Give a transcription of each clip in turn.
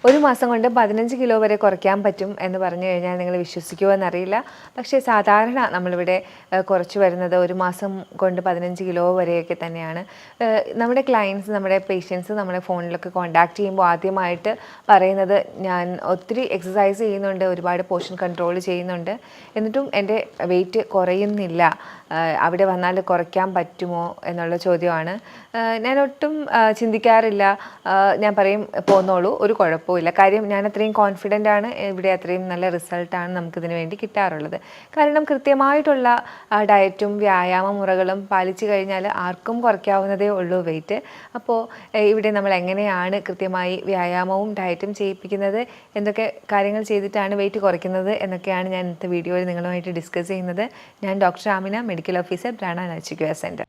ഒരു മാസം കൊണ്ട് 15 കിലോ വരെ കുറയ്ക്കാൻ പറ്റും എന്ന് പറഞ്ഞു കഴിഞ്ഞാൽ നിങ്ങൾ വിശ്വസിക്കുമോ എന്നറിയില്ല. പക്ഷേ സാധാരണ നമ്മളിവിടെ കുറച്ച് വരുന്നത് ഒരു മാസം കൊണ്ട് 15 കിലോ വരെയൊക്കെ തന്നെയാണ്. നമ്മുടെ ക്ലയൻസ്, നമ്മുടെ പേഷ്യൻസ് നമ്മളെ ഫോണിലൊക്കെ കോൺടാക്ട് ചെയ്യുമ്പോൾ ആദ്യമായിട്ട് പറയുന്നത്, ഞാൻ ഒത്തിരി എക്സസൈസ് ചെയ്യുന്നുണ്ട്, ഒരുപാട് പോർഷൻ കൺട്രോൾ ചെയ്യുന്നുണ്ട്, എന്നിട്ടും എൻ്റെ വെയിറ്റ് കുറയുന്നില്ല, അവിടെ വന്നാൽ കുറയ്ക്കാൻ പറ്റുമോ എന്നുള്ള ചോദ്യമാണ്. ഞാൻ ഒട്ടും ചിന്തിക്കാറില്ല. ഞാൻ പറയും പോന്നോളൂ, ഒരു കുഴപ്പമില്ല. കാര്യം ഞാൻ അത്രയും കോൺഫിഡൻ്റ് ആണ്, ഇവിടെ അത്രയും നല്ല റിസൾട്ടാണ് നമുക്കിതിന് വേണ്ടി കിട്ടാറുള്ളത്. കാരണം കൃത്യമായിട്ടുള്ള ഡയറ്റും വ്യായാമ മുറകളും പാലിച്ചു കഴിഞ്ഞാൽ ആർക്കും കുറയ്ക്കാവുന്നതേ ഉള്ളൂ വെയിറ്റ്. അപ്പോൾ ഇവിടെ നമ്മൾ എങ്ങനെയാണ് കൃത്യമായി വ്യായാമവും ഡയറ്റും ചെയ്യിപ്പിക്കുന്നത്, എന്തൊക്കെ കാര്യങ്ങൾ ചെയ്തിട്ടാണ് വെയിറ്റ് കുറയ്ക്കുന്നത് എന്നൊക്കെയാണ് ഞാൻ ഇന്നത്തെ വീഡിയോയിൽ നിങ്ങളുമായിട്ട് ഡിസ്കസ് ചെയ്യുന്നത്. ഞാൻ doctor Amina, medical officer, Prana nursing care centre.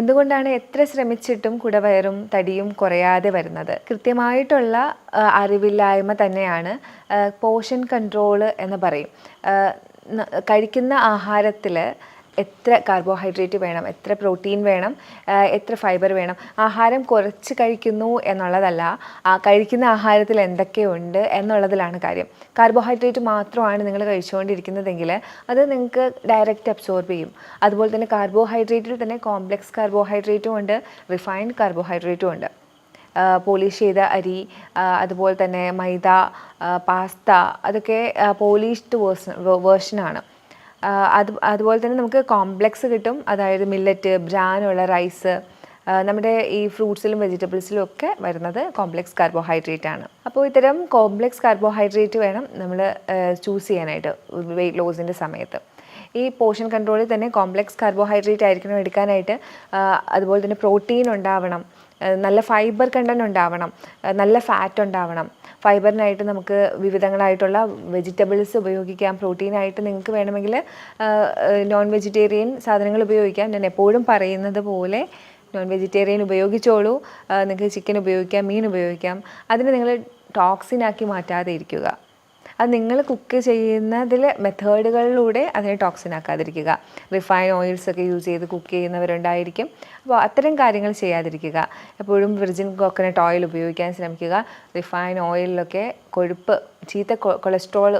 എന്തുകൊണ്ടാണ് എത്ര ശ്രമിച്ചിട്ടും കുടവയറും തടിയും കുറയാതെ വരുന്നത്? കൃത്യമായിട്ടുള്ള അറിവില്ലായ്മ തന്നെയാണ്. പോർഷൻ കൺട്രോൾ എന്ന് പറയും. കഴിക്കുന്ന ആഹാരത്തിൽ എത്ര കാർബോഹൈഡ്രേറ്റ് വേണം, എത്ര പ്രോട്ടീൻ വേണം, എത്ര ഫൈബർ വേണം. ആഹാരം കുറച്ച് കഴിക്കുന്നു എന്നുള്ളതല്ല, കഴിക്കുന്ന ആഹാരത്തിൽ എന്തൊക്കെയുണ്ട് എന്നുള്ളതിലാണ് കാര്യം. കാർബോഹൈഡ്രേറ്റ് മാത്രമാണ് നിങ്ങൾ കഴിച്ചുകൊണ്ടിരിക്കുന്നതെങ്കിൽ അത് നിങ്ങൾക്ക് ഡയറക്റ്റ് അബ്സോർബ് ചെയ്യും. അതുപോലെ തന്നെ കാർബോഹൈഡ്രേറ്റിൽ തന്നെ കോംപ്ലക്സ് കാർബോഹൈഡ്രേറ്റും ഉണ്ട്, റിഫൈൻഡ് കാർബോഹൈഡ്രേറ്റും ഉണ്ട്. പോളിഷ് ചെയ്ത അരി, അതുപോലെ തന്നെ മൈദ, പാസ്ത, അതൊക്കെ പോളിഷ്ഡ് വേർഷനാണ്. അതുപോലെ തന്നെ നമുക്ക് കോംപ്ലക്സ് കിട്ടും, അതായത് മില്ലറ്റ്, ബ്രാനുള്ള റൈസ്, നമ്മുടെ ഈ ഫ്രൂട്ട്സിലും വെജിറ്റബിൾസിലും ഒക്കെ വരുന്നത് കോംപ്ലക്സ് കാർബോഹൈഡ്രേറ്റ് ആണ്. അപ്പോൾ ഇത്തരം കോംപ്ലക്സ് കാർബോഹൈഡ്രേറ്റ് വേണം നമ്മൾ ചൂസ് ചെയ്യാനായിട്ട് വെയിറ്റ് ലോസിൻ്റെ സമയത്ത്. ഈ പോർഷൻ കൺട്രോളിൽ തന്നെ കോംപ്ലക്സ് കാർബോഹൈഡ്രേറ്റ് ആയിരിക്കണം എടുക്കാനായിട്ട്. അതുപോലെ തന്നെ പ്രോട്ടീൻ ഉണ്ടാവണം, നല്ല ഫൈബർ കണ്ടൻറ് ഉണ്ടാവണം, നല്ല ഫാറ്റ് ഉണ്ടാവണം. ഫൈബറിനായിട്ട് നമുക്ക് വിവിധങ്ങളായിട്ടുള്ള വെജിറ്റബിൾസ് ഉപയോഗിക്കാം. പ്രോട്ടീനായിട്ട് നിങ്ങൾക്ക് വേണമെങ്കിൽ നോൺ വെജിറ്റേറിയൻ സാധനങ്ങൾ ഉപയോഗിക്കാം. ഞാൻ എപ്പോഴും പറയുന്നത് പോലെ നോൺ വെജിറ്റേറിയൻ ഉപയോഗിച്ചോളൂ. നിങ്ങൾക്ക് ചിക്കൻ ഉപയോഗിക്കാം, മീൻ ഉപയോഗിക്കാം. അതിനെ നിങ്ങൾ ടോക്സിനാക്കി മാറ്റാതെ ഇരിക്കുക. അത് നിങ്ങൾ കുക്ക് ചെയ്യുന്നതിൽ മെത്തേഡുകളിലൂടെ അതിനെ ടോക്സിനാക്കാതിരിക്കുക. റിഫൈൻ ഓയിൽസൊക്കെ യൂസ് ചെയ്ത് കുക്ക് ചെയ്യുന്നവരുണ്ടായിരിക്കും. അപ്പോൾ അത്തരം കാര്യങ്ങൾ ചെയ്യാതിരിക്കുക. എപ്പോഴും വിർജിൻ കോക്കനട്ട് ഓയിൽ ഉപയോഗിക്കാൻ ശ്രമിക്കുക. റിഫൈൻ ഓയിലിലൊക്കെ കൊഴുപ്പ്, ചീത്ത കൊളസ്ട്രോൾ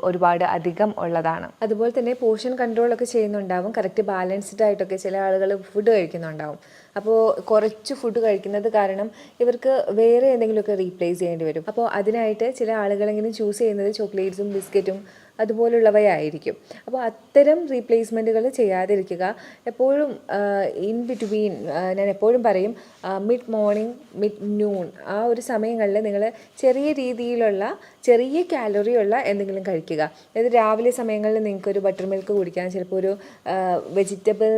ഒരുപാട് അധികം ഉള്ളതാണ്. അതുപോലെ തന്നെ പോർഷൻ കൺട്രോളൊക്കെ ചെയ്യുന്നുണ്ടാവും, കറക്റ്റ് ബാലൻസ്ഡ് ആയിട്ടൊക്കെ ചില ആളുകൾ ഫുഡ് കഴിക്കുന്നുണ്ടാവും. അപ്പോൾ കുറച്ച് ഫുഡ് കഴിക്കുന്നത് കാരണം ഇവർക്ക് വേറെ എന്തെങ്കിലുമൊക്കെ റീപ്ലേസ് ചെയ്യേണ്ടി വരും. അപ്പോൾ അതിനായിട്ട് ചില ആളുകളെങ്കിലും ചൂസ് ചെയ്യുന്നത് ചോക്ലേറ്റ്സും ബിസ്ക്കറ്റും അതുപോലുള്ളവയായിരിക്കും. അപ്പോൾ അത്തരം റീപ്ലേസ്മെൻറ്റുകൾ ചെയ്യാതിരിക്കുക. എപ്പോഴും ഇൻ ബിറ്റ്വീൻ, ഞാൻ എപ്പോഴും പറയും, മിഡ് മോർണിംഗ്, മിഡ് നൂൺ, ആ ഒരു സമയങ്ങളിൽ നിങ്ങൾ ചെറിയ രീതിയിലുള്ള ചെറിയ കാലറി ഉള്ള എന്തെങ്കിലും കഴിക്കുക. അതായത് രാവിലെ സമയങ്ങളിൽ നിങ്ങൾക്കൊരു ബട്ടർ മിൽക്ക് കുടിക്കാൻ, ചിലപ്പോൾ ഒരു വെജിറ്റബിൾ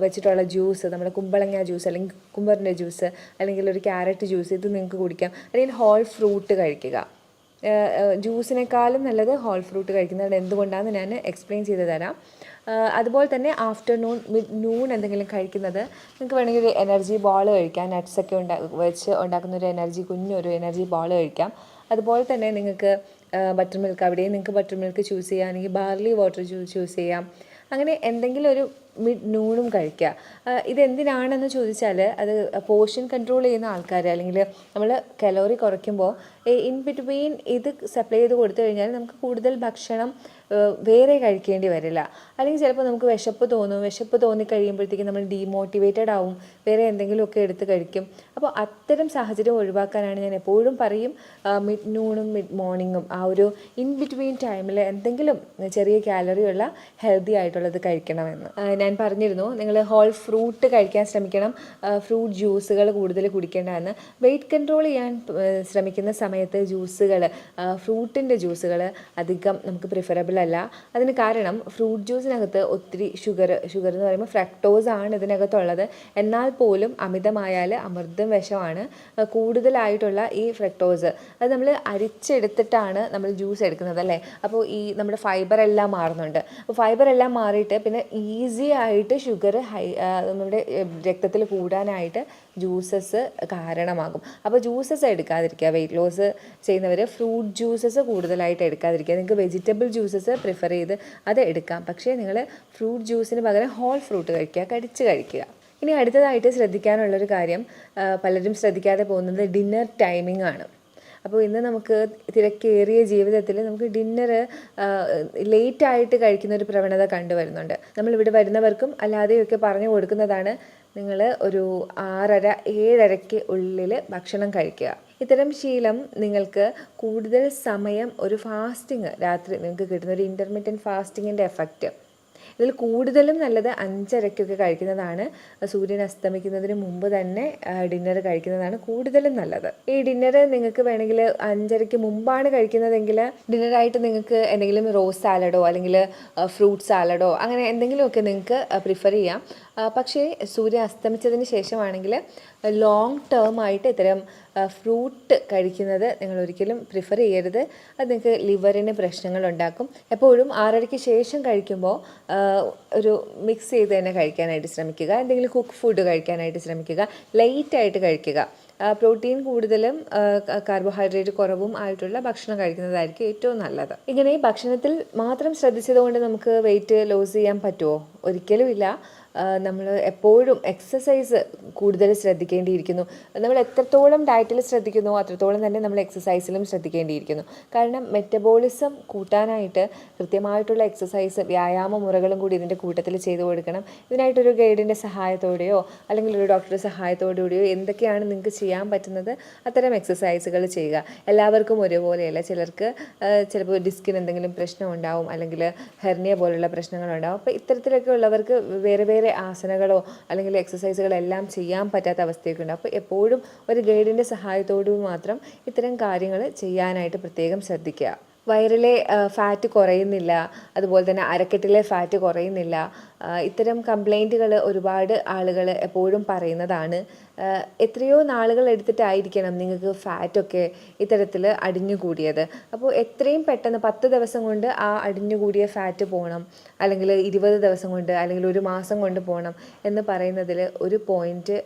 വെച്ചിട്ടുള്ള ജ്യൂസ്, നമ്മുടെ കുമ്പളങ്ങ ജ്യൂസ് അല്ലെങ്കിൽ കുമ്പറിൻ്റെ ജ്യൂസ് അല്ലെങ്കിൽ ഒരു ക്യാരറ്റ് ജ്യൂസ്, ഇത് നിങ്ങൾക്ക് കുടിക്കാം. അല്ലെങ്കിൽ ഹോൾ ഫ്രൂട്ട് കഴിക്കുക. ജ്യൂസിനേക്കാളും നല്ലത് ഹോൾ ഫ്രൂട്ട് കഴിക്കുന്നത്. എന്തുകൊണ്ടാണെന്ന് ഞാൻ എക്സ്പ്ലെയിൻ ചെയ്ത് തരാം. അതുപോലെ തന്നെ ആഫ്റ്റർനൂൺ, മിഡ് നൂൺ എന്തെങ്കിലും കഴിക്കുന്നത്, നിങ്ങൾക്ക് വേണമെങ്കിൽ ഒരു എനർജി ബോൾ കഴിക്കാം. നട്ട്സൊക്കെ വെച്ച് ഉണ്ടാക്കുന്ന ഒരു കുഞ്ഞൊരു എനർജി ബോൾ കഴിക്കാം. അതുപോലെ തന്നെ നിങ്ങൾക്ക് ബട്ടർ മിൽക്ക്, അവിടെയും നിങ്ങൾക്ക് ബട്ടർ മിൽക്ക് ചൂസ് ചെയ്യാം, അല്ലെങ്കിൽ ബാർലി വാട്ടർ ചൂസ് ചെയ്യാം. അങ്ങനെ എന്തെങ്കിലും ഒരു മിഡ് നൂണും കഴിക്കുക. ഇതെന്തിനാണെന്ന് ചോദിച്ചാൽ, അത് പോർഷൻ കൺട്രോൾ ചെയ്യുന്ന ആൾക്കാർ, അല്ലെങ്കിൽ നമ്മൾ കലോറി കുറയ്ക്കുമ്പോൾ ഇൻ ബിറ്റ്വീൻ ഇത് സപ്ലൈ ചെയ്ത് കൊടുത്തു കഴിഞ്ഞാൽ നമുക്ക് കൂടുതൽ ഭക്ഷണം വേറെ കഴിക്കേണ്ടി വരില്ല. അല്ലെങ്കിൽ ചിലപ്പോൾ നമുക്ക് വിശപ്പ് തോന്നിക്കഴിയുമ്പോഴത്തേക്കും നമ്മൾ ഡീമോട്ടിവേറ്റഡ് ആവും, വേറെ എന്തെങ്കിലുമൊക്കെ എടുത്ത് കഴിക്കും. അപ്പോൾ അത്തരം സാഹചര്യം ഒഴിവാക്കാനാണ് ഞാൻ എപ്പോഴും പറയും മിഡ് നൂണും മിഡ് മോർണിംഗും, ആ ഒരു ഇൻ ബിറ്റ്വീൻ ടൈമിൽ എന്തെങ്കിലും ചെറിയ കാലറിയുള്ള ഹെൽത്തി ആയിട്ടുള്ളത് കഴിക്കണമെന്ന്. ഞാൻ പറഞ്ഞിരുന്നു, നിങ്ങൾ ഹോൾ ഫ്രൂട്ട് കഴിക്കാൻ ശ്രമിക്കണം, ഫ്രൂട്ട് ജ്യൂസുകൾ കൂടുതൽ കുടിക്കേണ്ടതെന്ന്. വെയിറ്റ് കൺട്രോൾ ചെയ്യാൻ ശ്രമിക്കുന്ന സമയത്ത് ജ്യൂസുകൾ, ഫ്രൂട്ടിൻ്റെ ജ്യൂസുകൾ അധികം നമുക്ക് പ്രിഫറബിൾ അല്ല. അതിന് കാരണം ഫ്രൂട്ട് ജ്യൂസിനകത്ത് ഒത്തിരി ഷുഗർ എന്ന് പറയുമ്പോൾ ഫ്രക്ടോസ് ആണ് ഇതിനകത്തുള്ളത്. എന്നാൽ പോലും അമിതമായാൽ അമൃതം വിഷമാണ്. കൂടുതലായിട്ടുള്ള ഈ ഫ്രക്ടോസ് അത് നമ്മൾ അരിച്ചെടുത്തിട്ടാണ് നമ്മൾ ജ്യൂസ് എടുക്കുന്നത്, അല്ലേ? അപ്പോൾ ഈ നമ്മുടെ ഫൈബർ എല്ലാം മാറുന്നുണ്ട്. അപ്പോൾ ഫൈബർ എല്ലാം മാറിയിട്ട് പിന്നെ ഈസി ആയിട്ട് ഷുഗർ നമ്മുടെ രക്തത്തിൽ കൂടാനായിട്ട് ജ്യൂസസ് കാരണമാകും. അപ്പോൾ ജ്യൂസസ് എടുക്കാതിരിക്കുക. വെയിറ്റ് ലോസ് ചെയ്യുന്നവർ ഫ്രൂട്ട് ജ്യൂസസ് കൂടുതലായിട്ട് എടുക്കാതിരിക്കുക. നിങ്ങൾക്ക് വെജിറ്റബിൾ ജ്യൂസസ് പ്രിഫർ ചെയ്ത് അത് എടുക്കാം. പക്ഷേ നിങ്ങൾ ഫ്രൂട്ട് ജ്യൂസിന് പകരം ഹോൾ ഫ്രൂട്ട് കടിച്ച് കഴിക്കുക. ഇനി അടുത്തതായിട്ട് ശ്രദ്ധിക്കാനുള്ളൊരു കാര്യം, പലരും ശ്രദ്ധിക്കാതെ പോകുന്നത് ഡിന്നർ ടൈമിംഗ് ആണ്. അപ്പോൾ ഇന്ന് നമുക്ക് തിരക്കേറിയ ജീവിതത്തിൽ നമുക്ക് ഡിന്നർ ലേറ്റായിട്ട് കഴിക്കുന്ന ഒരു പ്രവണത കണ്ടുവരുന്നുണ്ട്. നമ്മളിവിടെ വരുന്നവർക്കും അല്ലാതെയൊക്കെ പറഞ്ഞു കൊടുക്കുന്നതാണ്, നിങ്ങൾ ഒരു 6:30 7:30 ഉള്ളിൽ ഭക്ഷണം കഴിക്കുക. ഇത്തരം ശീലം നിങ്ങൾക്ക് കൂടുതൽ സമയം ഒരു ഫാസ്റ്റിംഗ്, രാത്രി നിങ്ങൾക്ക് കിട്ടുന്ന ഒരു ഇൻ്റർമീഡിയറ്റ് ഫാസ്റ്റിങ്ങിൻ്റെ എഫക്റ്റ്, ഇതിൽ കൂടുതലും നല്ലത് 5:30 കഴിക്കുന്നതാണ്. സൂര്യൻ അസ്തമിക്കുന്നതിന് മുമ്പ് തന്നെ ഡിന്നർ കഴിക്കുന്നതാണ് കൂടുതലും നല്ലത്. ഈ ഡിന്നർ നിങ്ങൾക്ക് വേണമെങ്കിൽ 5:30 മുമ്പാണ് കഴിക്കുന്നതെങ്കിൽ ഡിന്നറായിട്ട് നിങ്ങൾക്ക് എന്തെങ്കിലും റോസ് സാലഡോ അല്ലെങ്കിൽ ഫ്രൂട്ട് സാലഡോ അങ്ങനെ എന്തെങ്കിലുമൊക്കെ നിങ്ങൾക്ക് പ്രിഫർ ചെയ്യാം. പക്ഷേ സൂര്യൻ അസ്തമിച്ചതിന് ശേഷമാണെങ്കിൽ ലോങ് ടേം ആയിട്ട് ഇത്തരം ഫ്രൂട്ട് കഴിക്കുന്നത് നിങ്ങൾ ഒരിക്കലും പ്രിഫർ ചെയ്യരുത്. അത് നിങ്ങൾക്ക് ലിവറിന് പ്രശ്നങ്ങൾ ഉണ്ടാക്കും. എപ്പോഴും 6:30 ശേഷം കഴിക്കുമ്പോൾ ഒരു മിക്സ് ചെയ്ത് തന്നെ കഴിക്കാനായിട്ട് ശ്രമിക്കുക. എന്തെങ്കിലും കുക്ക് ഫുഡ് കഴിക്കാനായിട്ട് ശ്രമിക്കുക. ലൈറ്റായിട്ട് കഴിക്കുക. പ്രോട്ടീൻ കൂടുതലും കാർബോഹൈഡ്രേറ്റ് കുറവും ആയിട്ടുള്ള ഭക്ഷണം കഴിക്കുന്നതായിരിക്കും ഏറ്റവും നല്ലത്. ഇങ്ങനെ ഭക്ഷണത്തിൽ മാത്രം ശ്രദ്ധിച്ചതുകൊണ്ട് നമുക്ക് വെയിറ്റ് ലോസ് ചെയ്യാൻ പറ്റുമോ? ഒരിക്കലും ഇല്ല. നമ്മൾ എപ്പോഴും എക്സസൈസ് കൂടുതൽ ശ്രദ്ധിക്കേണ്ടിയിരിക്കുന്നു. നമ്മൾ എത്രത്തോളം ഡയറ്റിൽ ശ്രദ്ധിക്കുന്നു അത്രത്തോളം തന്നെ നമ്മൾ എക്സസൈസിലും ശ്രദ്ധിക്കേണ്ടിയിരിക്കുന്നു. കാരണം മെറ്റബോളിസം കൂട്ടാനായിട്ട് കൃത്യമായിട്ടുള്ള എക്സസൈസ്, വ്യായാമ മുറകളും കൂടി ഇതിൻ്റെ കൂട്ടത്തിൽ ചെയ്തു കൊടുക്കണം. ഇതിനായിട്ടൊരു ഗൈഡിൻ്റെ സഹായത്തോടെയോ അല്ലെങ്കിൽ ഒരു ഡോക്ടറുടെ സഹായത്തോടുകൂടിയോ എന്തൊക്കെയാണ് നിങ്ങൾക്ക് ചെയ്യാൻ പറ്റുന്നത് അത്തരം എക്സസൈസുകൾ ചെയ്യുക. എല്ലാവർക്കും ഒരുപോലെയല്ല. ചിലർക്ക് ചിലപ്പോൾ ഡിസ്കിന് എന്തെങ്കിലും പ്രശ്നം ഉണ്ടാവും, അല്ലെങ്കിൽ ഹെർണിയ പോലുള്ള പ്രശ്നങ്ങളുണ്ടാവും. അപ്പോൾ ഇത്തരത്തിലൊക്കെ ഉള്ളവർക്ക് വേറെ വേറെ ആസനകളോ അല്ലെങ്കിൽ എക്സസൈസുകളോ എല്ലാം ചെയ്യാൻ പറ്റാത്ത അവസ്ഥയൊക്കെ ഉണ്ട്. അപ്പോൾ എപ്പോഴും ഒരു ഗൈഡിൻ്റെ സഹായത്തോടു മാത്രം ഇത്തരം കാര്യങ്ങൾ ചെയ്യാനായിട്ട് പ്രത്യേകം ശ്രദ്ധിക്കുക. വയറിലെ ഫാറ്റ് കുറയുന്നില്ല, അതുപോലെ തന്നെ അരക്കെട്ടിലെ ഫാറ്റ് കുറയുന്നില്ല, ഇത്തരം കംപ്ലൈൻറ്റുകൾ ഒരുപാട് ആളുകൾ എപ്പോഴും പറയുന്നതാണ്. എത്രയോ നാളുകൾ എടുത്തിട്ടായിരിക്കണം നിങ്ങൾക്ക് ഫാറ്റൊക്കെ ഇത്തരത്തിൽ അടിഞ്ഞുകൂടിയത്. അപ്പോൾ എത്രയും പെട്ടെന്ന് 10 ദിവസം കൊണ്ട് ആ അടിഞ്ഞുകൂടിയ ഫാറ്റ് പോകണം, അല്ലെങ്കിൽ 20 ദിവസം കൊണ്ട്, അല്ലെങ്കിൽ ഒരു മാസം കൊണ്ട് പോകണം എന്ന് പറയുന്നതിൽ ഒരു പോയിന്റ്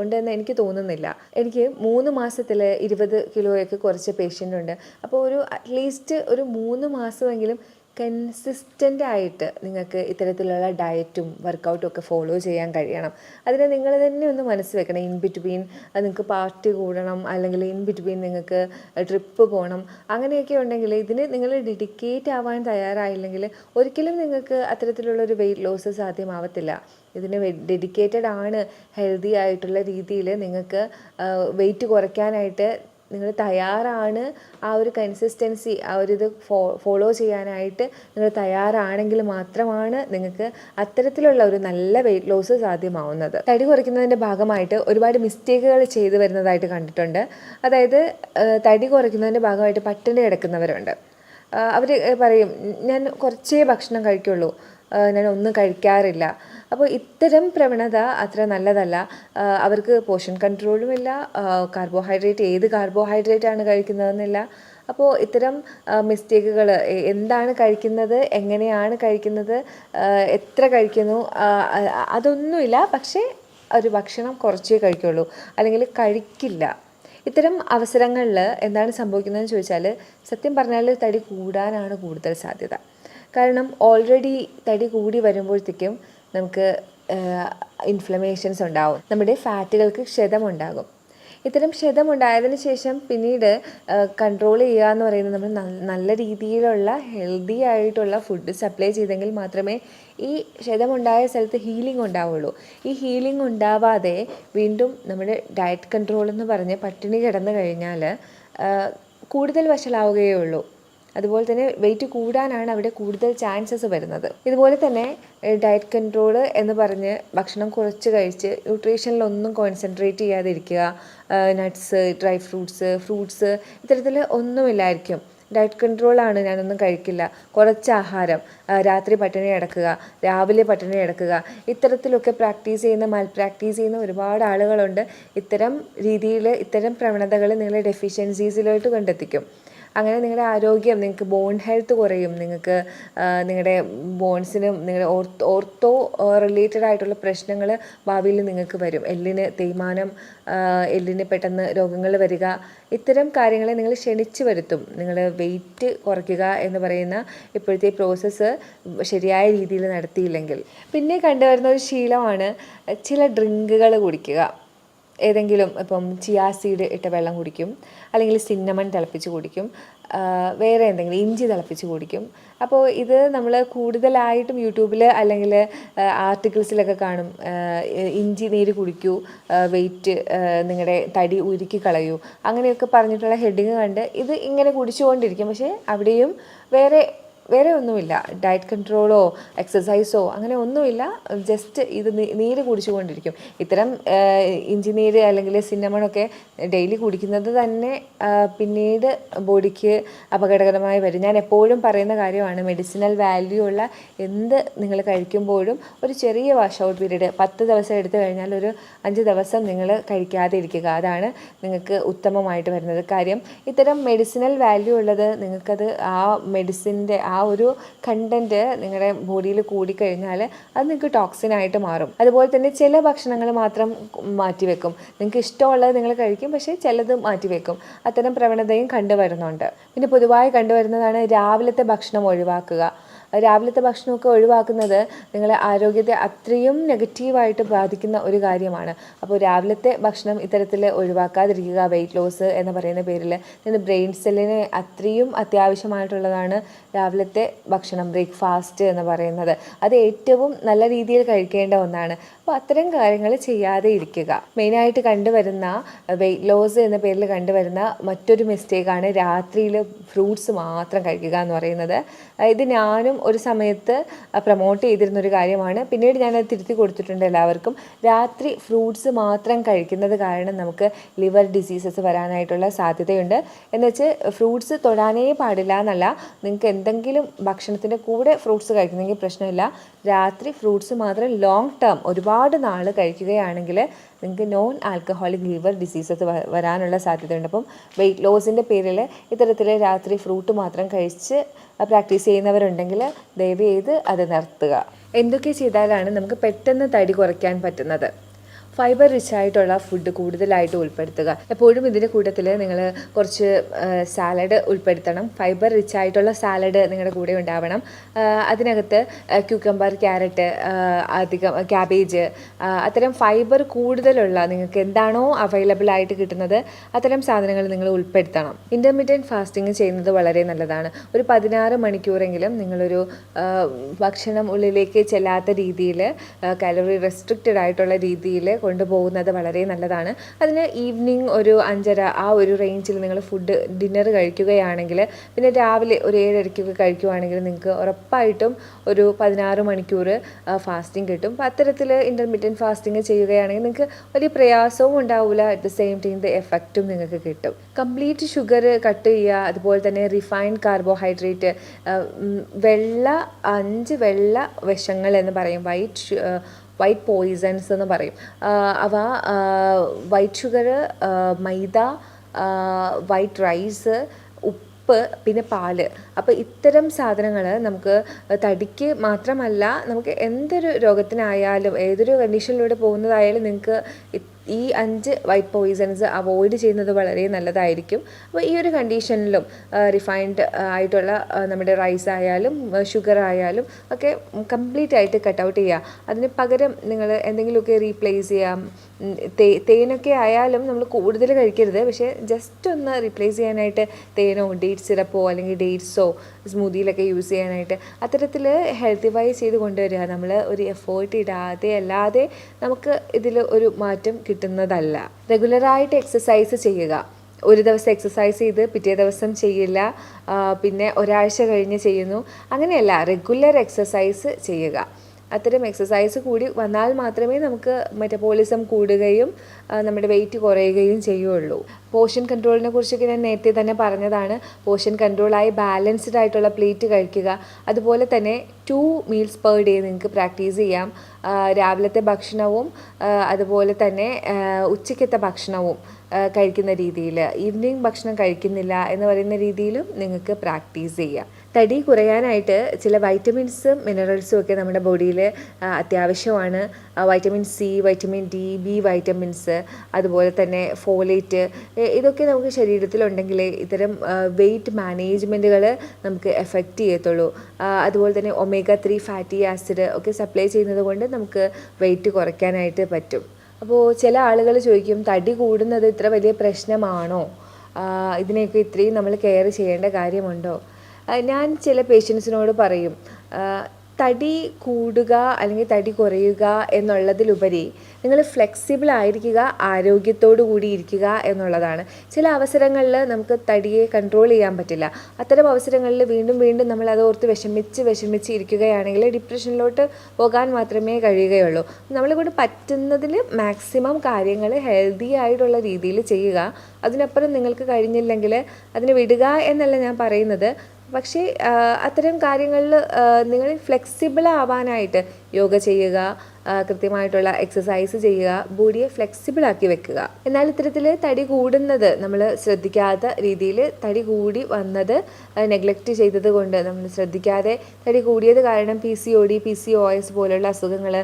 ഉണ്ടെന്ന് എനിക്ക് തോന്നുന്നില്ല. എനിക്ക് 3 മാസത്തിൽ 20 കിലോയൊക്കെ കുറച്ച് പേഷ്യൻ്റ് ഉണ്ട്. അപ്പോൾ അറ്റ്ലീസ്റ്റ് ഒരു 3 മാസമെങ്കിലും കൺസിസ്റ്റൻ്റ് ആയിട്ട് നിങ്ങൾക്ക് ഇത്തരത്തിലുള്ള ഡയറ്റും വർക്കൗട്ടും ഒക്കെ ഫോളോ ചെയ്യാൻ കഴിയണം. അതിന് നിങ്ങൾ തന്നെ ഒന്ന് മനസ്സ് വെക്കണം. ഇൻ ബിറ്റ്വീൻ നിങ്ങൾക്ക് പാർട്ടി കൂടണം, അല്ലെങ്കിൽ ഇൻ ബിറ്റ്വീൻ നിങ്ങൾക്ക് ട്രിപ്പ് പോകണം, അങ്ങനെയൊക്കെ ഉണ്ടെങ്കിൽ ഇതിന് നിങ്ങൾ ഡെഡിക്കേറ്റ് ആവാൻ തയ്യാറായില്ലെങ്കിൽ ഒരിക്കലും നിങ്ങൾക്ക് അത്തരത്തിലുള്ളൊരു വെയിറ്റ് ലോസ് സാധ്യമാവത്തില്ല. ഇതിന് ഡെഡിക്കേറ്റഡ് ആണ്, ഹെൽത്തി ആയിട്ടുള്ള രീതിയിൽ നിങ്ങൾക്ക് വെയിറ്റ് കുറയ്ക്കാനായിട്ട് നിങ്ങൾ തയ്യാറാണ്, ആ ഒരു കൺസിസ്റ്റൻസി, ആ ഒരു ഇത് ഫോളോ ചെയ്യാനായിട്ട് നിങ്ങൾ തയ്യാറാണെങ്കിൽ മാത്രമാണ് നിങ്ങൾക്ക് അത്തരത്തിലുള്ള ഒരു നല്ല വെയിറ്റ് ലോസ് സാധ്യമാവുന്നത്. തടി കുറയ്ക്കുന്നതിൻ്റെ ഭാഗമായിട്ട് ഒരുപാട് മിസ്റ്റേക്കുകൾ ചെയ്തു വരുന്നതായിട്ട് കണ്ടിട്ടുണ്ട്. അതായത് തടി കുറയ്ക്കുന്നതിൻ്റെ ഭാഗമായിട്ട് പട്ടിണി കിടക്കുന്നവരുണ്ട്. അവർ പറയും, ഞാൻ കുറച്ചേ ഭക്ഷണം കഴിക്കുള്ളൂ, ഞാൻ ഒന്നും കഴിക്കാറില്ല. അപ്പോൾ ഇത്തരം പ്രവണത അത്ര നല്ലതല്ല. അവർക്ക് പോർഷൻ കൺട്രോളുമില്ല, ഏത് കാർബോഹൈഡ്രേറ്റാണ് കഴിക്കുന്നതെന്നില്ല. അപ്പോൾ ഇത്തരം മിസ്റ്റേക്കുകൾ, എന്താണ് കഴിക്കുന്നത്, എങ്ങനെയാണ് കഴിക്കുന്നത്, എത്ര കഴിക്കുന്നു, അതൊന്നുമില്ല. പക്ഷേ ഒരു ഭക്ഷണം കുറച്ചേ കഴിക്കുള്ളൂ, അല്ലെങ്കിൽ കഴിക്കില്ല. ഇത്തരം അവസരങ്ങളിൽ എന്താണ് സംഭവിക്കുന്നതെന്ന് ചോദിച്ചാൽ, സത്യം പറഞ്ഞാൽ തടി കൂടാനാണ് കൂടുതൽ സാധ്യത. കാരണം ഓൾറെഡി തടി കൂടി വരുമ്പോഴത്തേക്കും നമുക്ക് ഇൻഫ്ലമേഷൻസ് ഉണ്ടാവും, നമ്മുടെ ഫാറ്റുകൾക്ക് ക്ഷതമുണ്ടാകും. ഇത്തരം ക്ഷതമുണ്ടായതിന് ശേഷം പിന്നീട് കൺട്രോൾ ചെയ്യുക എന്ന് പറയുന്നത് നമ്മൾ നല്ല രീതിയിലുള്ള ഹെൽത്തി ആയിട്ടുള്ള ഫുഡ് സപ്ലൈ ചെയ്തെങ്കിൽ മാത്രമേ ഈ ക്ഷതമുണ്ടായ സ്ഥലത്ത് ഹീലിംഗ് ഉണ്ടാവുള്ളൂ. ഈ ഹീലിംഗ് ഉണ്ടാവാതെ വീണ്ടും നമ്മുടെ ഡയറ്റ് കൺട്രോൾ എന്ന് പറഞ്ഞ് പട്ടിണി കിടന്നു കഴിഞ്ഞാൽ കൂടുതൽ വഷളാവുകയേ ഉള്ളൂ. അതുപോലെ തന്നെ വെയിറ്റ് കൂടാനാണ് അവിടെ കൂടുതൽ ചാൻസസ് വരുന്നത്. ഇതുപോലെ തന്നെ ഡയറ്റ് കൺട്രോൾ എന്ന് പറഞ്ഞ് ഭക്ഷണം കുറച്ച് കഴിച്ച് ന്യൂട്രീഷനിലൊന്നും കോൺസെൻട്രേറ്റ് ചെയ്യാതിരിക്കുക. നട്ട്സ്, ഡ്രൈ ഫ്രൂട്ട്സ് ഇത്തരത്തിൽ ഒന്നുമില്ലായിരിക്കും. ഡയറ്റ് കൺട്രോളാണ്, ഞാനൊന്നും കഴിക്കില്ല, കുറച്ച് ആഹാരം, രാത്രി പട്ടിണി കിടക്കുക, രാവിലെ പട്ടിണി കിടക്കുക, ഇത്തരത്തിലൊക്കെ പ്രാക്ടീസ് ചെയ്യുന്ന ഒരുപാട് ആളുകളുണ്ട്. ഇത്തരം രീതിയിൽ ഇത്തരം പ്രവണതകൾ നിങ്ങളെ ഡെഫിഷ്യൻസീസിലോട്ട് കൊണ്ടെത്തിക്കും. അങ്ങനെ നിങ്ങളുടെ ആരോഗ്യം, നിങ്ങൾക്ക് ബോൺ ഹെൽത്ത് കുറയും, നിങ്ങൾക്ക് നിങ്ങളുടെ ബോൺസിനും നിങ്ങളുടെ ഓർത്തോ റിലേറ്റഡ് ആയിട്ടുള്ള പ്രശ്നങ്ങൾ ഭാവിയിൽ നിങ്ങൾക്ക് വരും. എല്ലിന് തേയ്മാനം, എല്ലിന് പെട്ടെന്ന് രോഗങ്ങൾ വരിക, ഇത്തരം കാര്യങ്ങളെ നിങ്ങൾ ക്ഷണിച്ചു വരുത്തും. നിങ്ങൾ വെയിറ്റ് കുറയ്ക്കുക എന്ന് പറയുന്ന ഇപ്പോഴത്തെ പ്രോസസ്സ് ശരിയായ രീതിയിൽ നടത്തിയില്ലെങ്കിൽ. പിന്നെ കണ്ടുവരുന്ന ഒരു ശീലമാണ് ചില ഡ്രിങ്കുകൾ കുടിക്കുക. ഏതെങ്കിലും ഇപ്പം ചിയാ സീഡ് ഇട്ട വെള്ളം കുടിക്കും, അല്ലെങ്കിൽ സിന്നമൺ തിളപ്പിച്ച് കുടിക്കും, വേറെ എന്തെങ്കിലും ഇഞ്ചി തിളപ്പിച്ച് കുടിക്കും. അപ്പോൾ ഇത് നമ്മൾ കൂടുതലായിട്ടും യൂട്യൂബിൽ അല്ലെങ്കിൽ ആർട്ടിക്കിൾസിലൊക്കെ കാണും. ഇഞ്ചി നീര് കുടിക്കൂ, വെയിറ്റ് നിങ്ങളുടെ തടി ഉരുക്കി കളയൂ, അങ്ങനെയൊക്കെ പറഞ്ഞിട്ടുള്ള ഹെഡിങ് കണ്ട് ഇത് ഇങ്ങനെ കുടിച്ചുകൊണ്ടിരിക്കും. പക്ഷേ അവിടെയും വേറെ ഒന്നുമില്ല, ഡയറ്റ് കൺട്രോളോ എക്സസൈസോ അങ്ങനെ ഒന്നുമില്ല. ജസ്റ്റ് ഇത് നീര് കുടിച്ചുകൊണ്ടിരിക്കും. ഇത്തരം ഇഞ്ചി നീര് അല്ലെങ്കിൽ സിന്നമണൊക്കെ ഡെയിലി കുടിക്കുന്നത് തന്നെ പിന്നീട് ബോഡിക്ക് അപകടകരമായി വരും. ഞാൻ എപ്പോഴും പറയുന്ന കാര്യമാണ്, മെഡിസിനൽ വാല്യൂ ഉള്ള എന്ത് നിങ്ങൾ കഴിക്കുമ്പോഴും ഒരു ചെറിയ വാഷ് ഔട്ട് പീരീഡ് 10 ദിവസം എടുത്തു കഴിഞ്ഞാൽ ഒരു 5 ദിവസം നിങ്ങൾ കഴിക്കാതെ ഇരിക്കുക. അതാണ് നിങ്ങൾക്ക് ഉത്തമമായിട്ട് വരുന്നത്. കാര്യം ഇത്തരം മെഡിസിനൽ വാല്യൂ ഉള്ളത് നിങ്ങൾക്കത് ആ മെഡിസിൻ്റെ ആ ഒരു കണ്ടൻറ്റ് നിങ്ങളുടെ ബോഡിയിൽ കൂടിക്കഴിഞ്ഞാൽ അത് നിങ്ങൾക്ക് ടോക്സിനായിട്ട് മാറും. അതുപോലെ തന്നെ ചില ഭക്ഷണങ്ങൾ മാത്രം മാറ്റിവെക്കും. നിങ്ങൾക്ക് ഇഷ്ടമുള്ളത് നിങ്ങൾ കഴിക്കും, പക്ഷേ ചിലത് മാറ്റിവെക്കും. അത്തരം പ്രവണതയും കണ്ടുവരുന്നുണ്ട്. പിന്നെ പൊതുവായി കണ്ടുവരുന്നതാണ് രാവിലത്തെ ഭക്ഷണം ഒഴിവാക്കുക. രാവിലത്തെ ഭക്ഷണമൊക്കെ ഒഴിവാക്കുന്നത് നിങ്ങളെ ആരോഗ്യത്തെ അത്രയും നെഗറ്റീവായിട്ട് ബാധിക്കുന്ന ഒരു കാര്യമാണ്. അപ്പോൾ രാവിലത്തെ ഭക്ഷണം ഇത്തരത്തിൽ ഒഴിവാക്കാതിരിക്കുക. വെയിറ്റ് ലോസ് എന്ന് പറയുന്ന പേരിൽ നിന്ന് ബ്രെയിൻ സെല്ലിന് അത്രയും അത്യാവശ്യമായിട്ടുള്ളതാണ് രാവിലത്തെ ഭക്ഷണം, ബ്രേക്ക്ഫാസ്റ്റ് എന്ന് പറയുന്നത്. അത് ഏറ്റവും നല്ല രീതിയിൽ കഴിക്കേണ്ട ഒന്നാണ്. അപ്പോൾ അത്തരം കാര്യങ്ങൾ ചെയ്യാതെ ഇരിക്കുക. മെയിനായിട്ട് കണ്ടുവരുന്ന വെയിറ്റ് ലോസ് എന്ന പേരിൽ കണ്ടുവരുന്ന മറ്റൊരു മിസ്റ്റേക്കാണ് രാത്രിയിൽ ഫ്രൂട്ട്സ് മാത്രം കഴിക്കുക എന്ന് പറയുന്നത്. ഇത് ഞാനും ഒരു സമയത്ത് പ്രൊമോട്ട് ചെയ്തിരുന്നൊരു കാര്യമാണ്. പിന്നീട് ഞാനത് തിരുത്തി കൊടുത്തിട്ടുണ്ട് എല്ലാവർക്കും. രാത്രി ഫ്രൂട്ട്സ് മാത്രം കഴിക്കുന്നത് കാരണം നമുക്ക് ലിവർ ഡിസീസസ് വരാനായിട്ടുള്ള സാധ്യതയുണ്ട്. എന്നുവെച്ച് ഫ്രൂട്ട്സ് തൊടാനേ പാടില്ല എന്നല്ല, നിങ്ങൾക്ക് എന്തെങ്കിലും ഭക്ഷണത്തിൻ്റെ കൂടെ ഫ്രൂട്ട്സ് കഴിക്കുന്നെങ്കിൽ പ്രശ്നമില്ല. രാത്രി ഫ്രൂട്ട്സ് മാത്രം ലോങ് ടേം ഒരുപാട് നാൾ കഴിക്കുകയാണെങ്കിൽ നിങ്ങൾക്ക് നോൺ ആൽക്കഹോളിക് ലിവർ ഡിസീസസ് വരാനുള്ള സാധ്യതയുണ്ട്. അപ്പം വെയിറ്റ് ലോസിൻ്റെ പേരിൽ ഇത്തരത്തിൽ രാത്രി ഫ്രൂട്ട് മാത്രം കഴിച്ച് പ്രാക്ടീസ് ചെയ്യുന്നവരുണ്ടെങ്കിൽ ദയവ് ചെയ്ത് അത് നിർത്തുക. എന്തൊക്കെ ചെയ്താലാണ് നമുക്ക് പെട്ടെന്ന് തടി കുറയ്ക്കാൻ പറ്റുന്നത്? ഫൈബർ റിച്ച് ആയിട്ടുള്ള ഫുഡ് കൂടുതലായിട്ട് ഉൾപ്പെടുത്തുക. എപ്പോഴും ഇതിൻ്റെ കൂട്ടത്തിൽ നിങ്ങൾ കുറച്ച് സാലഡ് ഉൾപ്പെടുത്തണം. ഫൈബർ റിച്ച് ആയിട്ടുള്ള സാലഡ് നിങ്ങളുടെ കൂടെ ഉണ്ടാവണം. അതിനകത്ത് ക്യൂക്കമ്പർ, ക്യാരറ്റ്, അധികം ക്യാബേജ്, അത്തരം ഫൈബർ കൂടുതലുള്ള നിങ്ങൾക്ക് എന്താണോ അവൈലബിൾ ആയിട്ട് കിട്ടുന്നത് അത്തരം സാധനങ്ങൾ നിങ്ങൾ ഉൾപ്പെടുത്തണം. ഇൻ്റർമീഡിയറ്റ് ഫാസ്റ്റിംഗ് ചെയ്യുന്നത് വളരെ നല്ലതാണ്. ഒരു 16 മണിക്കൂറെങ്കിലും നിങ്ങളൊരു ഭക്ഷണം ഉള്ളിലേക്ക് ചെല്ലാത്ത രീതിയിൽ, കാലറി റെസ്ട്രിക്റ്റഡ് ആയിട്ടുള്ള രീതിയിൽ കൊണ്ടുപോകുന്നത് വളരെ നല്ലതാണ്. അതിന് ഈവനിങ് ഒരു 5:30 ആ ഒരു റേഞ്ചിൽ നിങ്ങൾ ഡിന്നർ കഴിക്കുകയാണെങ്കിൽ, പിന്നെ രാവിലെ ഒരു 7:30 കഴിക്കുകയാണെങ്കിൽ നിങ്ങൾക്ക് ഉറപ്പായിട്ടും ഒരു 16 മണിക്കൂർ ഫാസ്റ്റിംഗ് കിട്ടും. അപ്പോൾ അത്തരത്തിൽ ഇൻ്റർമീഡിയറ്റ് ഫാസ്റ്റിംഗ് ചെയ്യുകയാണെങ്കിൽ നിങ്ങൾക്ക് ഒരു പ്രയാസവും ഉണ്ടാവില്ല. At the same time the എഫക്റ്റും നിങ്ങൾക്ക് കിട്ടും. കംപ്ലീറ്റ് ഷുഗർ കട്ട് ചെയ്യുക. അതുപോലെ തന്നെ റിഫൈൻഡ് കാർബോഹൈഡ്രേറ്റ്, 5 വെള്ള വിഷങ്ങൾ എന്ന് പറയും, വൈറ്റ് പോയിസൺസ് എന്ന് പറയും. അവ വൈറ്റ് ഷുഗർ, മൈദ, വൈറ്റ് റൈസ്, ഉപ്പ്, പിന്നെ പാല്. അപ്പോൾ ഇത്തരം സാധനങ്ങൾ നമുക്ക് തടിക്ക് മാത്രമല്ല, നമുക്ക് എന്തൊരു രോഗത്തിനായാലും ഏതൊരു കണ്ടീഷനിലൂടെ പോകുന്നതായാലും നിങ്ങൾക്ക് ഈ 5 വൈറ്റ് പോയിസൺസ് അവോയ്ഡ് ചെയ്യുന്നത് വളരെ നല്ലതായിരിക്കും. അപ്പോൾ ഈ ഒരു കണ്ടീഷനിലും റിഫൈൻഡ് ആയിട്ടുള്ള നമ്മുടെ റൈസ് ആയാലും ഷുഗർ ആയാലും ഒക്കെ കംപ്ലീറ്റ് ആയിട്ട് കട്ട് ഔട്ട് ചെയ്യുക. അതിന് പകരം നിങ്ങൾ എന്തെങ്കിലുമൊക്കെ റീപ്ലേസ് ചെയ്യാം. തേനൊക്കെ ആയാലും നമ്മൾ കൂടുതൽ കഴിക്കരുത്, പക്ഷേ ജസ്റ്റ് ഒന്ന് റീപ്ലേസ് ചെയ്യാനായിട്ട് തേനോ ഡേറ്റ് സിറപ്പോ അല്ലെങ്കിൽ ഡേറ്റ്സോ സ്മൂതിയിലൊക്കെ യൂസ് ചെയ്യാനായിട്ട് അത്തരത്തിൽ ഹെൽത്തി വൈസ് ചെയ്ത് കൊണ്ടുവരിക. നമ്മൾ ഒരു എഫേർട്ട് ഇടാതെ അല്ലാതെ നമുക്ക് ഇതിൽ ഒരു മാറ്റം കിട്ടുന്നതല്ല. റെഗുലറായിട്ട് എക്സസൈസ് ചെയ്യുക. ഒരു ദിവസം എക്സസൈസ് ചെയ്ത് പിറ്റേ ദിവസം ചെയ്യില്ല, പിന്നെ ഒരാഴ്ച കഴിഞ്ഞ് ചെയ്യുന്നു, അങ്ങനെയല്ല. റെഗുലർ എക്സസൈസ് ചെയ്യുക. അത്തരം എക്സസൈസ് കൂടി വന്നാൽ മാത്രമേ നമുക്ക് മെറ്റബോളിസം കൂടുകയും നമ്മുടെ വെയിറ്റ് കുറയുകയും ചെയ്യുള്ളൂ. പോർഷൻ കൺട്രോളിനെ കുറിച്ചൊക്കെ ഞാൻ നേരത്തെ തന്നെ പറഞ്ഞതാണ്. പോർഷൻ കൺട്രോളായി ബാലൻസ്ഡ് ആയിട്ടുള്ള പ്ലേറ്റ് കഴിക്കുക. അതുപോലെ തന്നെ 2 മീൽസ് പെർ ഡേ നിങ്ങൾക്ക് പ്രാക്ടീസ് ചെയ്യാം. രാവിലത്തെ ഭക്ഷണവും അതുപോലെ തന്നെ ഉച്ചയ്ക്കത്തെ ഭക്ഷണവും കഴിക്കുന്ന രീതിയിൽ, ഈവനിങ് ഭക്ഷണം കഴിക്കുന്നില്ല എന്ന് പറയുന്ന രീതിയിലും നിങ്ങൾക്ക് പ്രാക്ടീസ് ചെയ്യാം. തടി കുറയാനായിട്ട് ചില വൈറ്റമിൻസും മിനറൽസും ഒക്കെ നമ്മുടെ ബോഡിയിൽ അത്യാവശ്യമാണ്. Vitamin C, vitamin D, B vitamins, അതുപോലെ തന്നെ ഫോലേറ്റ്, ഇതൊക്കെ നമുക്ക് ശരീരത്തിലുണ്ടെങ്കിൽ ഇത്തരം വെയിറ്റ് മാനേജ്മെൻറ്റുകൾ നമുക്ക് എഫക്റ്റ് ചെയ്യത്തുള്ളൂ. അതുപോലെ തന്നെ ഒമേഗ 3 ഫാറ്റി ആസിഡ് ഒക്കെ സപ്ലൈ ചെയ്യുന്നത് കൊണ്ട് നമുക്ക് വെയിറ്റ് കുറയ്ക്കാനായിട്ട് പറ്റും. അപ്പോൾ ചില ആളുകൾ ചോദിക്കും, തടി കൂടുന്നത് ഇത്ര വലിയ പ്രശ്നമാണോ, ഇതിനെയൊക്കെ ഇത്രയും നമ്മൾ കെയർ ചെയ്യേണ്ട കാര്യമുണ്ടോ? ഞാൻ ചില പേഷ്യൻസിനോട് പറയും, തടി കൂടുക അല്ലെങ്കിൽ തടി കുറയുക എന്നുള്ളതിലുപരി നിങ്ങൾ ഫ്ലെക്സിബിൾ ആയിരിക്കുക, ആരോഗ്യത്തോടു കൂടി ഇരിക്കുക എന്നുള്ളതാണ്. ചില അവസരങ്ങളിൽ നമുക്ക് തടിയെ കൺട്രോൾ ചെയ്യാൻ പറ്റില്ല. അത്തരം അവസരങ്ങളിൽ വീണ്ടും വീണ്ടും നമ്മൾ അതോർത്ത് വിഷമിച്ച് ഇരിക്കുകയാണെങ്കിൽ ഡിപ്രഷനിലോട്ട് പോകാൻ മാത്രമേ കഴിയുകയുള്ളൂ. നമ്മളിവിടെ പറ്റുന്നതിൽ മാക്സിമം കാര്യങ്ങൾ ഹെൽത്തി ആയിട്ടുള്ള രീതിയിൽ ചെയ്യുക. അതിനപ്പുറം നിങ്ങൾക്ക് കഴിഞ്ഞില്ലെങ്കിൽ അതിനെ വിടുക എന്നല്ല ഞാൻ പറയുന്നത്. പക്ഷേ അത്തരം കാര്യങ്ങളിൽ നിങ്ങൾ ഫ്ലെക്സിബിൾ ആവാനായിട്ട് യോഗ ചെയ്യുക, കൃത്യമായിട്ടുള്ള എക്സസൈസ് ചെയ്യുക, ബോഡിയെ ഫ്ലെക്സിബിൾ ആക്കി വെക്കുക. എന്നാൽ ഇത്തരത്തിൽ തടി കൂടുന്നത് നമ്മൾ ശ്രദ്ധിക്കാത്ത രീതിയിൽ തടി കൂടി വന്നത് നെഗ്ലക്റ്റ് ചെയ്തത് കൊണ്ട്, നമ്മൾ ശ്രദ്ധിക്കാതെ തടി കൂടിയത് കാരണം PCOD, PCOS പോലുള്ള അസുഖങ്ങൾ,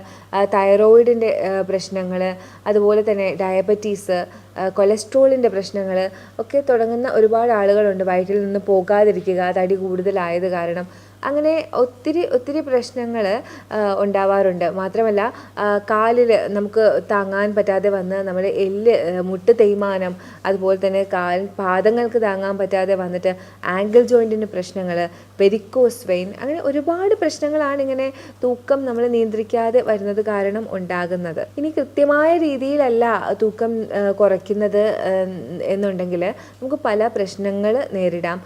തൈറോയിഡിൻ്റെ പ്രശ്നങ്ങൾ, അതുപോലെ തന്നെ ഡയബറ്റീസ്, കൊളസ്ട്രോളിൻ്റെ പ്രശ്നങ്ങൾ ഒക്കെ തുടങ്ങുന്ന ഒരുപാട് ആളുകളുണ്ട്. വയറ്റിൽ നിന്ന് പോകാതിരിക്കുക തടി കൂടുതലായത് കാരണം. അങ്ങനെ ഒത്തിരി പ്രശ്നങ്ങൾ ഉണ്ടാവാറുണ്ട്. മാത്രമല്ല കാലിൽ നമുക്ക് താങ്ങാൻ പറ്റാതെ വന്ന് നമ്മുടെ മുട്ട് തേയ്മാനം, അതുപോലെ തന്നെ പാദങ്ങൾക്ക് താങ്ങാൻ പറ്റാതെ വന്നിട്ട് ആങ്കിൾ ജോയിൻറ്റിന് പ്രശ്നങ്ങൾ, വെരിക്കോസ് വെയിൻ, അങ്ങനെ ഒരുപാട് പ്രശ്നങ്ങളാണ് ഇങ്ങനെ തൂക്കം നമ്മൾ നിയന്ത്രിക്കാതെ വരുന്നത് കാരണം ഉണ്ടാകുന്നത്. ഇനി കൃത്യമായ രീതിയിലല്ല തൂക്കം കുറയ്ക്കുന്നത് എന്നുണ്ടെങ്കിൽ നമുക്ക് പല പ്രശ്നങ്ങൾ നേരിടാം.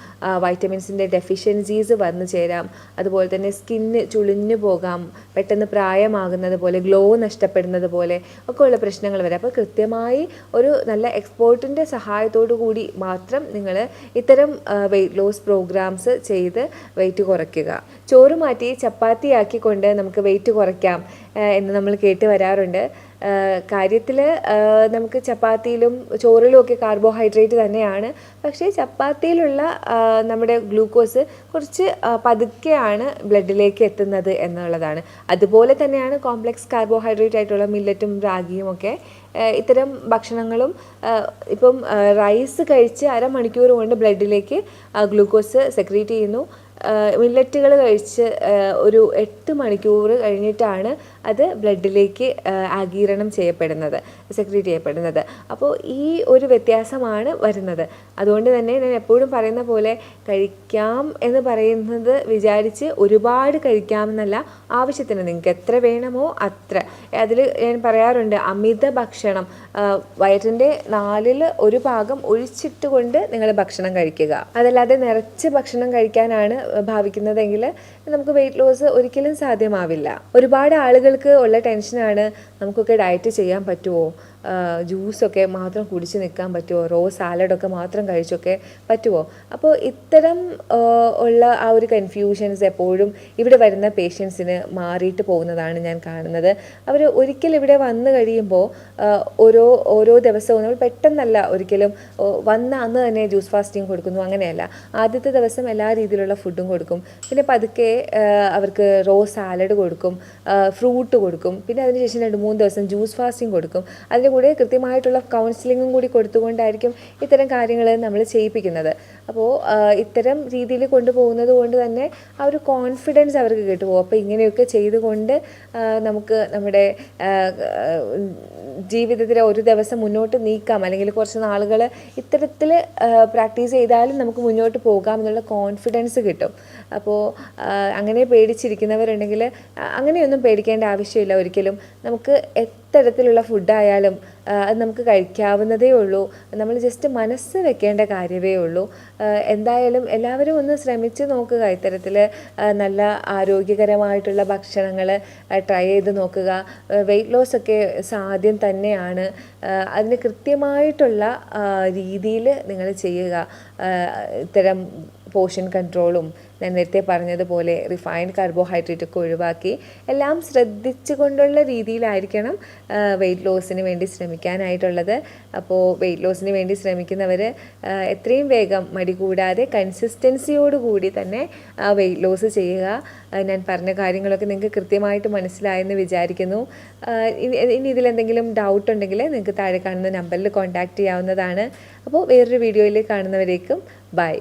വൈറ്റമിൻസിൻ്റെ ഡെഫിഷ്യൻസീസ് വന്നു ചേരാം. അതുപോലെ തന്നെ സ്കിന്ന് ചുളിഞ്ഞു പോകാം, പെട്ടെന്ന് പ്രായമാകുന്നത് പോലെ, ഗ്ലോ നഷ്ടപ്പെടുന്നത് പോലെ ഒക്കെ ഉള്ള പ്രശ്നങ്ങൾ വരാം. അപ്പോൾ കൃത്യമായി ഒരു നല്ല എക്സ്പേർട്ടിൻ്റെ സഹായത്തോടു കൂടി മാത്രം നിങ്ങൾ ഇത്തരം വെയിറ്റ് ലോസ് പ്രോഗ്രാംസ് ചെയ്ത് വെയിറ്റ് കുറയ്ക്കുക. ചോറ് മാറ്റി ചപ്പാത്തി ആക്കിക്കൊണ്ട് നമുക്ക് വെയിറ്റ് കുറയ്ക്കാം എന്ന് നമ്മൾ കേട്ട് വരാറുണ്ട്. കാര്യത്തിൽ നമുക്ക് ചപ്പാത്തിയിലും ചോറിലും ഒക്കെ കാർബോഹൈഡ്രേറ്റ് തന്നെയാണ്. പക്ഷേ ചപ്പാത്തിയിലുള്ള നമ്മുടെ ഗ്ലൂക്കോസ് കുറച്ച് പതുക്കെയാണ് ബ്ലഡിലേക്ക് എത്തുന്നത് എന്നുള്ളതാണ്. അതുപോലെ തന്നെയാണ് കോംപ്ലക്സ് കാർബോഹൈഡ്രേറ്റ് ആയിട്ടുള്ള മില്ലറ്റും റാഗിയും ഒക്കെ. ഇത്തരം ഭക്ഷണങ്ങളും ഇപ്പം റൈസ് കഴിച്ച് അരമണിക്കൂർ കൊണ്ട് ബ്ലഡിലേക്ക് ഗ്ലൂക്കോസ് സെക്രീറ്റ് ചെയ്യുന്നു. മില്ലറ്റുകൾ കഴിച്ച് ഒരു 8 മണിക്കൂർ കഴിഞ്ഞിട്ടാണ് അത് ബ്ലഡിലേക്ക് ആഗിരണം ചെയ്യപ്പെടുന്നത്, സെക്രീറ്റ് ചെയ്യപ്പെടുന്നത്. അപ്പോൾ ഈ ഒരു വ്യത്യാസമാണ് വരുന്നത്. അതുകൊണ്ട് തന്നെ ഞാൻ എപ്പോഴും പറയുന്ന പോലെ കഴിക്കാം എന്ന് പറയുന്നത് വിചാരിച്ച് ഒരുപാട് കഴിക്കാമെന്നല്ല, ആവശ്യത്തിന് നിങ്ങൾക്ക് എത്ര വേണമോ അത്ര. അതിൽ ഞാൻ പറയാറുണ്ട്, അമിത ഭക്ഷണം, വയറ്റിൻ്റെ 1/4 ഭാഗം ഒഴിച്ചിട്ടുകൊണ്ട് നിങ്ങൾ ഭക്ഷണം കഴിക്കുക. അതല്ലാതെ നിറച്ച് ഭക്ഷണം കഴിക്കാനാണ് ഭാവിക്കുന്നതെങ്കിൽ നമുക്ക് വെയിറ്റ് ലോസ് ഒരിക്കലും സാധ്യമാവില്ല. ഒരുപാട് ആളുകൾക്ക് ഉള്ള ടെൻഷനാണ്, നമുക്കൊക്കെ ഡയറ്റ് ചെയ്യാൻ പറ്റുമോ, ജ്യൂസൊക്കെ മാത്രം കുടിച്ച് നിൽക്കാൻ പറ്റുമോ, റോ സാലഡൊക്കെ മാത്രം കഴിച്ചൊക്കെ പറ്റുമോ? അപ്പോൾ ഇത്തരം ഉള്ള ആ ഒരു കൺഫ്യൂഷൻസ് എപ്പോഴും ഇവിടെ വരുന്ന പേഷ്യൻസിന് മാറിയിട്ട് പോകുന്നതാണ് ഞാൻ കാണുന്നത്. അവർ ഒരിക്കൽ ഇവിടെ വന്നു കഴിയുമ്പോൾ ഓരോ ദിവസവും നമ്മൾ പെട്ടെന്നല്ല ഒരിക്കലും വന്ന അന്ന് തന്നെ ജ്യൂസ് ഫാസ്റ്റിംഗ് കൊടുക്കുന്നു, അങ്ങനെയല്ല. ആദ്യത്തെ ദിവസം എല്ലാ രീതിയിലുള്ള ഫുഡും കൊടുക്കും, പിന്നെ പതുക്കെ അവർക്ക് റോ സാലഡ് കൊടുക്കും, ഫ്രൂട്ട് കൊടുക്കും, പിന്നെ അതിനുശേഷം 2-3 ദിവസം ജ്യൂസ് ഫാസ്റ്റിംഗ് കൊടുക്കും. അതിൻ്റെ കൂടെ കൃത്യമായിട്ടുള്ള കൗൺസിലിങ്ങും കൂടി കൊടുത്തുകൊണ്ടായിരിക്കും ഇത്തരം കാര്യങ്ങൾ നമ്മൾ ചെയ്യിപ്പിക്കുന്നത്. അപ്പോൾ ഇത്തരം രീതിയിൽ കൊണ്ടുപോകുന്നത് കൊണ്ട് തന്നെ ആ ഒരു കോൺഫിഡൻസ് അവർക്ക് കിട്ടുമോ. അപ്പോൾ ഇങ്ങനെയൊക്കെ ചെയ്തുകൊണ്ട് നമുക്ക് നമ്മുടെ ജീവിതത്തിൽ ഒരു ദിവസം മുന്നോട്ട് നീക്കാം, അല്ലെങ്കിൽ കുറച്ച് നാളുകൾ ഇത്തരത്തിൽ പ്രാക്ടീസ് ചെയ്താലും നമുക്ക് മുന്നോട്ട് പോകാം എന്നുള്ള കോൺഫിഡൻസ് കിട്ടും. അപ്പോൾ അങ്ങനെ പേടിച്ചിരിക്കുന്നവരുണ്ടെങ്കിൽ അങ്ങനെയൊന്നും പേടിക്കേണ്ട ആവശ്യമില്ല ഒരിക്കലും. നമുക്ക് എത്തരത്തിലുള്ള ഫുഡായാലും അത് നമുക്ക് കഴിക്കാവുന്നതേ ഉള്ളൂ. നമ്മൾ ജസ്റ്റ് മനസ്സ് വെക്കേണ്ട കാര്യമേ ഉള്ളൂ. എന്തായാലും എല്ലാവരും ഒന്ന് ശ്രമിച്ച് നോക്കുക. ഇത്തരത്തിൽ നല്ല ആരോഗ്യകരമായിട്ടുള്ള ഭക്ഷണങ്ങൾ ട്രൈ ചെയ്ത് നോക്കുക. വെയിറ്റ് ലോസ് ഒക്കെ സാധ്യം തന്നെയാണ്. അതിന് കൃത്യമായിട്ടുള്ള രീതിയിൽ നിങ്ങൾ ചെയ്യുക. ഇത്തരം പോർഷൻ കൺട്രോളും ഞാൻ നേരത്തെ പറഞ്ഞതുപോലെ റിഫൈൻഡ് കാർബോഹൈഡ്രേറ്റ് ഒക്കെ ഒഴിവാക്കി എല്ലാം ശ്രദ്ധിച്ചുകൊണ്ടുള്ള രീതിയിലായിരിക്കണം വെയിറ്റ് ലോസിന് വേണ്ടി ശ്രമിക്കാനായിട്ടുള്ളത്. അപ്പോൾ വെയിറ്റ് ലോസിന് വേണ്ടി ശ്രമിക്കുന്നവർ എത്രയും വേഗം മടി കൂടാതെ കൺസിസ്റ്റൻസിയോടുകൂടി തന്നെ വെയിറ്റ് ലോസ് ചെയ്യുക. ഞാൻ പറഞ്ഞ കാര്യങ്ങളൊക്കെ നിങ്ങൾക്ക് കൃത്യമായിട്ട് മനസ്സിലായെന്ന് വിചാരിക്കുന്നു. ഇനി ഇതിലെന്തെങ്കിലും ഡൗട്ട് ഉണ്ടെങ്കിൽ നിങ്ങൾക്ക് താഴെ കാണുന്ന നമ്പറിൽ കോൺടാക്റ്റ് ചെയ്യാവുന്നതാണ്. അപ്പോൾ വേറൊരു വീഡിയോയിൽ കാണുന്നവരേക്കും ബൈ.